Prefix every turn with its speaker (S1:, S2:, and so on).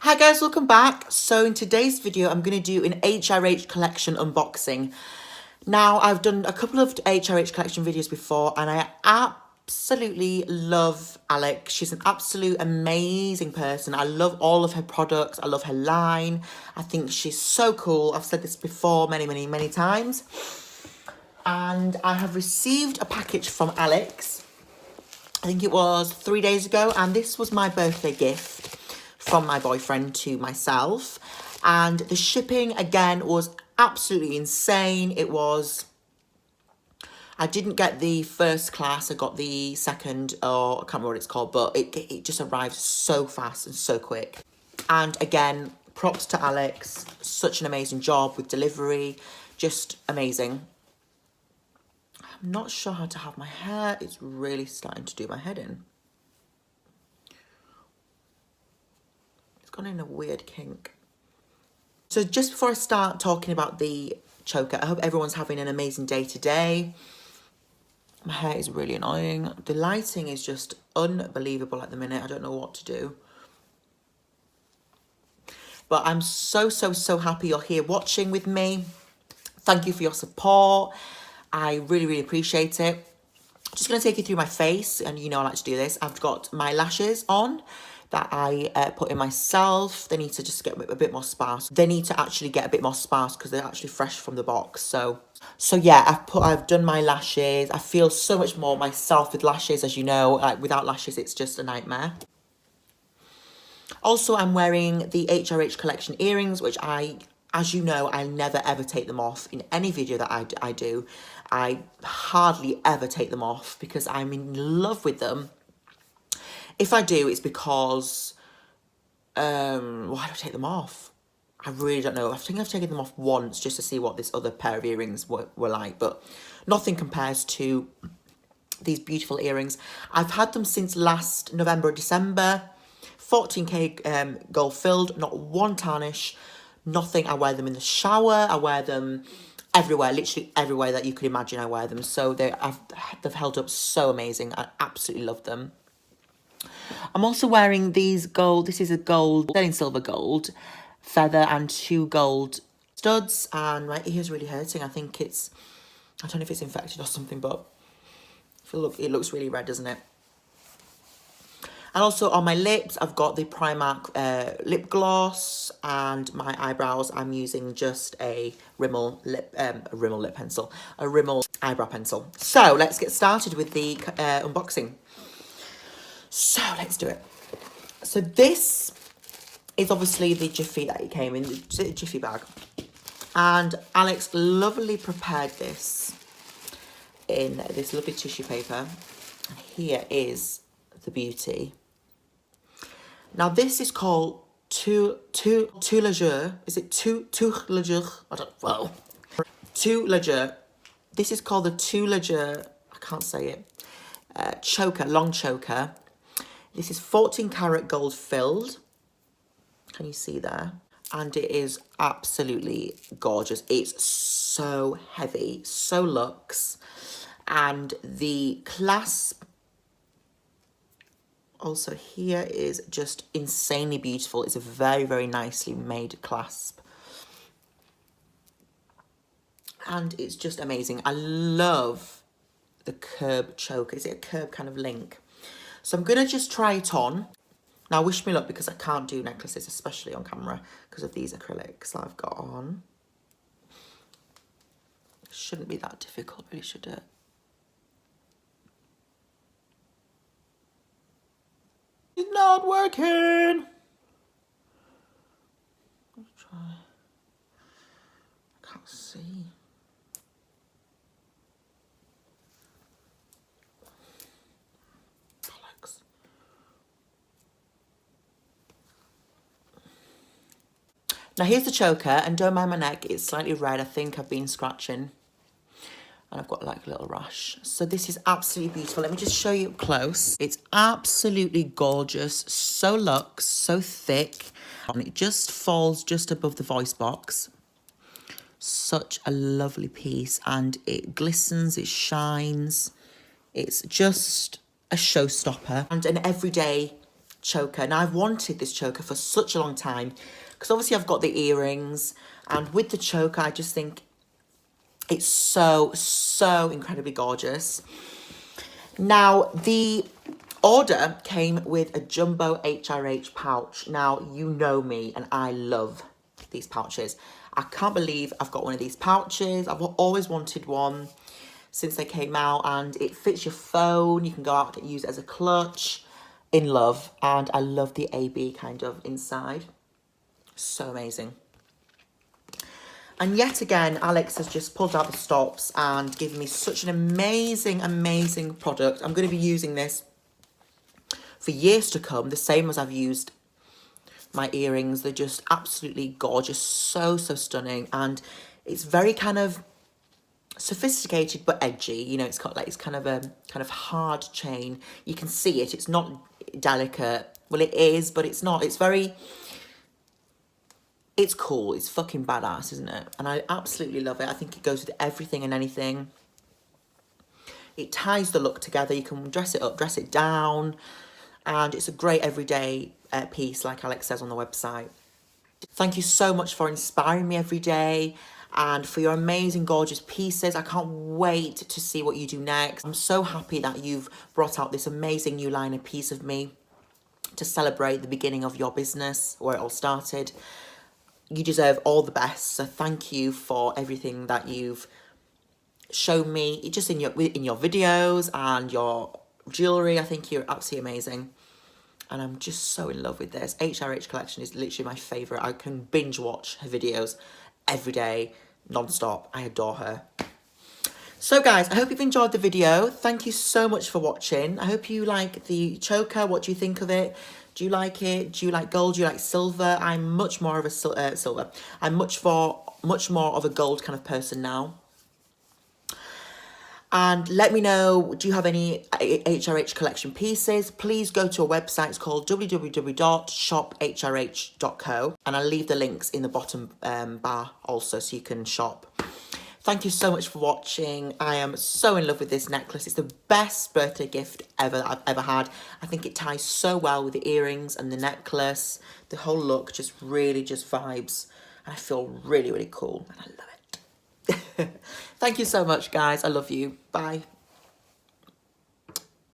S1: Hi guys, welcome back. So in today's video, I'm going to do an HRH collection unboxing. Now, I've done a couple of HRH collection videos before and I absolutely love Alex. She's an absolute amazing person. I love all of her products. I love her line. I think she's so cool. I've said this before many times. And I have received a package from Alex. I think it was 3 days ago, and this was my birthday gift from my boyfriend to myself. And the shipping again was absolutely insane. It was, I didn't get the first class, I got the second, or I can't remember what it's called, but it just arrived so fast and so quick. And again, props to Alex, such an amazing job with delivery, just amazing. I'm not sure how to have my hair, it's really starting to do my head in. Gone in a weird kink. So just before I start talking about the choker, I hope everyone's having an amazing day today. My hair is really annoying. The lighting is just unbelievable at the minute. I don't know what to do. But I'm so happy you're here watching with me. Thank you for your support. I really appreciate it. Just going to take you through my face, and you know I like to do this. I've got my lashes on that I put in myself. They need to just get a bit more sparse. They need to actually get a bit more sparse because they're actually fresh from the box. So yeah, I've done my lashes. I feel so much more myself with lashes, as you know. Like without lashes, it's just a nightmare. Also, I'm wearing the HRH collection earrings, which as you know, I never ever take them off in any video that I do. I hardly ever take them off because I'm in love with them. If I do, it's because, why do I take them off? I really don't know. I think I've taken them off once just to see what this other pair of earrings were like, but nothing compares to these beautiful earrings. I've had them since last November, December, 14K gold filled, not one tarnish, nothing. I wear them in the shower, I wear them everywhere, literally everywhere that you could imagine I wear them. So they've held up so amazing. I absolutely love them. I'm also wearing these gold, this is a gold, sterling silver gold feather and 2 gold studs, and my ear's really hurting. I think it's, I don't know if it's infected or something, but it looks really red, doesn't it? And also on my lips, I've got the Primark lip gloss, and my eyebrows, I'm using just a Rimmel eyebrow pencil. So let's get started with the unboxing. So let's do it. So this is obviously the Jiffy that it came in, the Jiffy bag. And Alex lovely prepared this in this lovely tissue paper. And here is the beauty. Now this is called Tous les Jours. Is it Tous les Jours? I don't know. Tous les Jours. This is called the Tous les Jours, I can't say it, choker, long choker. This is 14 karat gold filled. Can you see there? And it is absolutely gorgeous. It's so heavy, so luxe. And the clasp also here is just insanely beautiful. It's a very nicely made clasp. And it's just amazing. I love the curb choker. Is it a curb kind of link? So I'm going to just try it on. Now, wish me luck because I can't do necklaces, especially on camera, because of these acrylics that I've got on. Shouldn't be that difficult, really, should it? It's not working! Let's try. I can't see. Now here's the choker, and don't mind my neck, it's slightly red. I think I've been scratching and I've got like a little rash. So this is absolutely beautiful. Let me just show you up close. It's absolutely gorgeous, so luxe, so thick, and it just falls just above the voice box. Such a lovely piece, and it glistens, it shines. It's just a showstopper and an everyday choker. Now, I've wanted this choker for such a long time because obviously I've got the earrings, and with the choker, I just think it's so, so incredibly gorgeous. Now, the order came with a jumbo HRH pouch. Now, you know me and I love these pouches. I can't believe I've got one of these pouches. I've always wanted one since they came out, and it fits your phone. You can go out and use it as a clutch. In love. And I love the AB kind of inside. So amazing. And yet again, Alex has just pulled out the stops and given me such an amazing, amazing product. I'm going to be using this for years to come, the same as I've used my earrings. They're just absolutely gorgeous, so, so stunning. And it's very kind of sophisticated but edgy. You know, it's got like, it's kind of hard chain. You can see it. It's not delicate. Well, it is, but it's not. It's very... It's cool. It's fucking badass, isn't it? And I absolutely love it. I think it goes with everything and anything. It ties the look together. You can dress it up, dress it down. And it's a great everyday piece, like Alex says on the website. Thank you so much for inspiring me every day and for your amazing, gorgeous pieces. I can't wait to see what you do next. I'm so happy that you've brought out this amazing new line of piece of me to celebrate the beginning of your business, where it all started. You deserve all the best. So thank you for everything that you've shown me, just in your videos and your jewellery. I think you're absolutely amazing. And I'm just so in love with this. HRH collection is literally my favourite. I can binge watch her videos every day, non-stop. I adore her. So guys, I hope you've enjoyed the video. Thank you so much for watching. I hope you like the choker. What do you think of it? Do you like it? Do you like gold? Do you like silver? I'm much more of a silver. I'm much more of a gold kind of person now. And let me know, do you have any HRH collection pieces? Please go to a website. It's called www.shophrh.co. And I'll leave the links in the bottom bar also, so you can shop. Thank you so much for watching. I am so in love with this necklace. It's the best birthday gift ever that I've ever had. I think it ties so well with the earrings and the necklace. The whole look just really just vibes. And I feel really, really cool. And I love it. Thank you so much, guys. I love you. Bye.